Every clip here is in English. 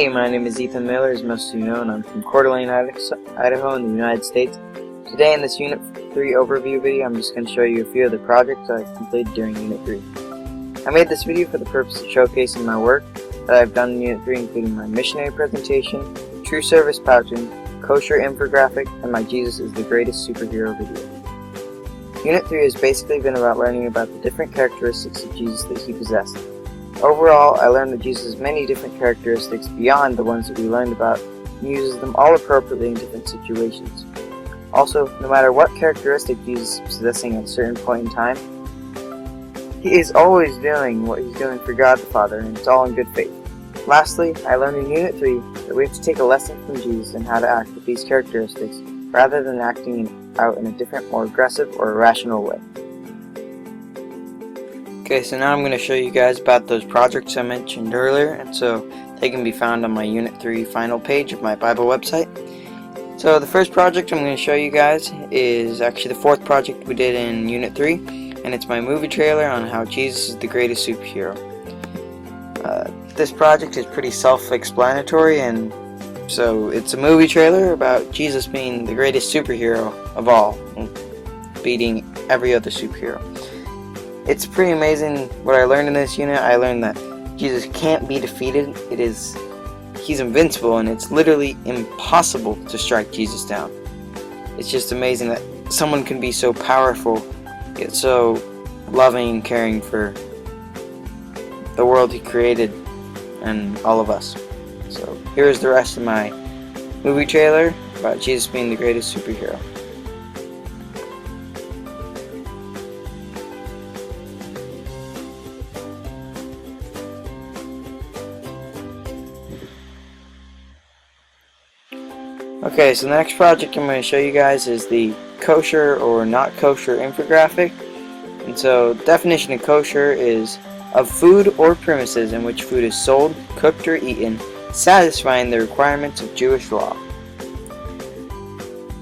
Hey, my name is Ethan Miller, as most of you know, and I'm from Coeur d'Alene, Idaho in the United States. Today in this Unit 3 overview video, I'm just going to show you a few of the projects I've completed during Unit 3. I made this video for the purpose of showcasing my work that I've done in Unit 3, including my missionary presentation, True Service Powtoon, Kosher infographic, and my Jesus is the Greatest Superhero video. Unit 3 has basically been about learning about the different characteristics of Jesus that he possessed. Overall, I learned that Jesus has many different characteristics beyond the ones that we learned about, and uses them all appropriately in different situations. Also, no matter what characteristic Jesus is possessing at a certain point in time, he is always doing what he's doing for God the Father, and it's all in good faith. Lastly, I learned in Unit 3 that we have to take a lesson from Jesus and how to act with these characteristics, rather than acting out in a different, more aggressive or irrational way. Okay, so now I'm going to show you guys about those projects I mentioned earlier, and so they can be found on my Unit 3 final page of my Bible website. So the first project I'm going to show you guys is actually the fourth project we did in Unit 3, and it's my movie trailer on how Jesus is the greatest superhero. This project is pretty self-explanatory, and so it's a movie trailer about Jesus being the greatest superhero of all, beating every other superhero. It's pretty amazing what I learned in this unit. I learned that Jesus can't be defeated. He's invincible, and it's literally impossible to strike Jesus down. It's just amazing that someone can be so powerful, yet so loving and caring for the world he created and all of us. So here's the rest of my movie trailer about Jesus being the greatest superhero. Okay, so the next project I'm going to show you guys is the kosher or not kosher infographic. And so the definition of kosher is of food or premises in which food is sold, cooked, or eaten, satisfying the requirements of Jewish law.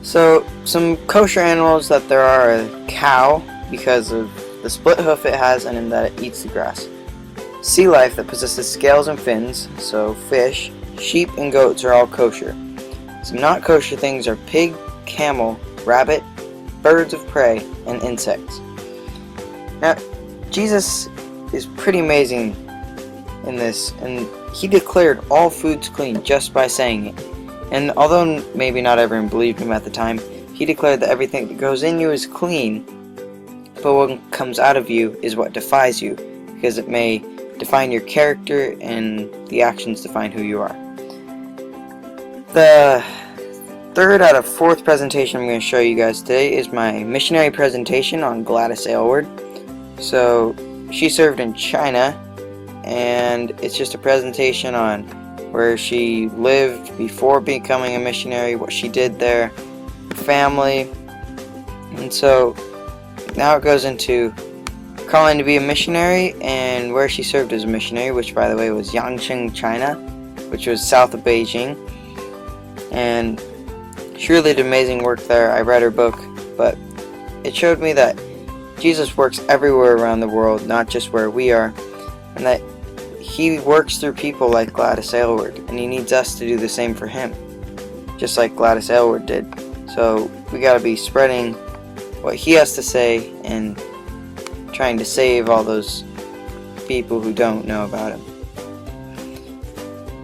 So some kosher animals that there are a cow because of the split hoof it has and in that it eats the grass. Sea life that possesses scales and fins, so fish, sheep, and goats are all kosher. Some not kosher things are pig, camel, rabbit, birds of prey, and insects. Now, Jesus is pretty amazing in this, and he declared all foods clean just by saying it. And although maybe not everyone believed him at the time, he declared that everything that goes in you is clean, but what comes out of you is what defies you, because it may define your character and the actions define who you are. The third out of fourth presentation I'm going to show you guys today is my missionary presentation on Gladys Aylward. So she served in China, and it's just a presentation on where she lived before becoming a missionary, what she did there, family, and so now it goes into calling to be a missionary and where she served as a missionary, which by the way was Yangcheng, China, which was south of Beijing. And she really did amazing work there. I read her book, but it showed me that Jesus works everywhere around the world, not just where we are, and that he works through people like Gladys Aylward, and he needs us to do the same for him, just like Gladys Aylward did. So we gotta be spreading what he has to say and trying to save all those people who don't know about him.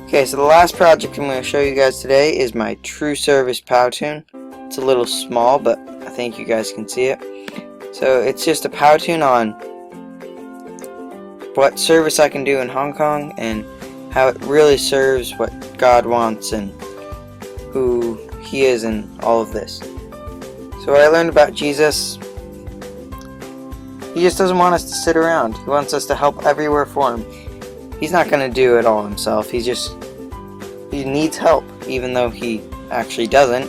Okay, so the last project I'm going to show you guys today is my True Service Powtoon. It's a little small, but I think you guys can see it. So it's just a Powtoon on what service I can do in Hong Kong and how it really serves what God wants and who he is in all of this. So what I learned about Jesus, he just doesn't want us to sit around. He wants us to help everywhere for him. He's not going to do it all himself. He needs help, even though he actually doesn't.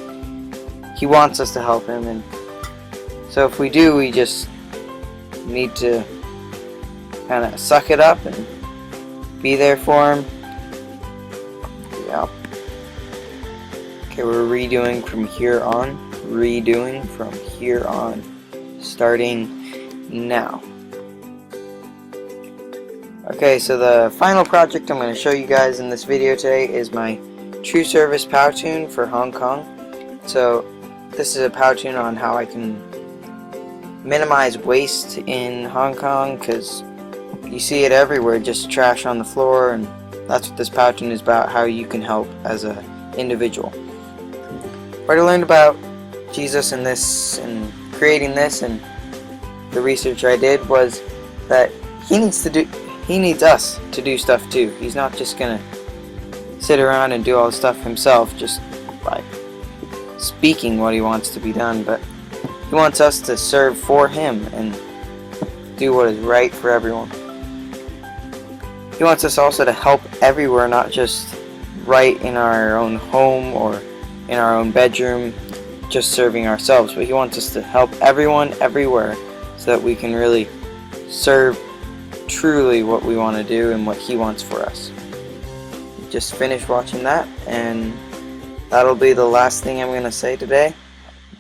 He wants us to help him, and so if we do, we just need to kind of suck it up and be there for him. Yeah. Okay, we're redoing from here on. Starting now. Okay, so the final project I'm going to show you guys in this video today is my True Service Powtoon for Hong Kong. So this is a Powtoon on how I can minimize waste in Hong Kong, because you see it everywhere, just trash on the floor, and that's what this Powtoon is about, how you can help as an individual. What I learned about Jesus and this and creating this and the research I did was that he needs us to do stuff too. He's not just gonna sit around and do all the stuff himself just by speaking what he wants to be done, but he wants us to serve for him and do what is right for everyone. He wants us also to help everywhere, not just right in our own home or in our own bedroom just serving ourselves, but he wants us to help everyone everywhere so that we can really serve truly what we want to do and what he wants for us. Just finished watching that, and that'll be the last thing I'm going to say today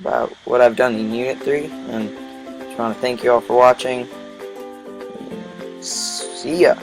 about what I've done in Unit 3, and just want to thank you all for watching. See ya!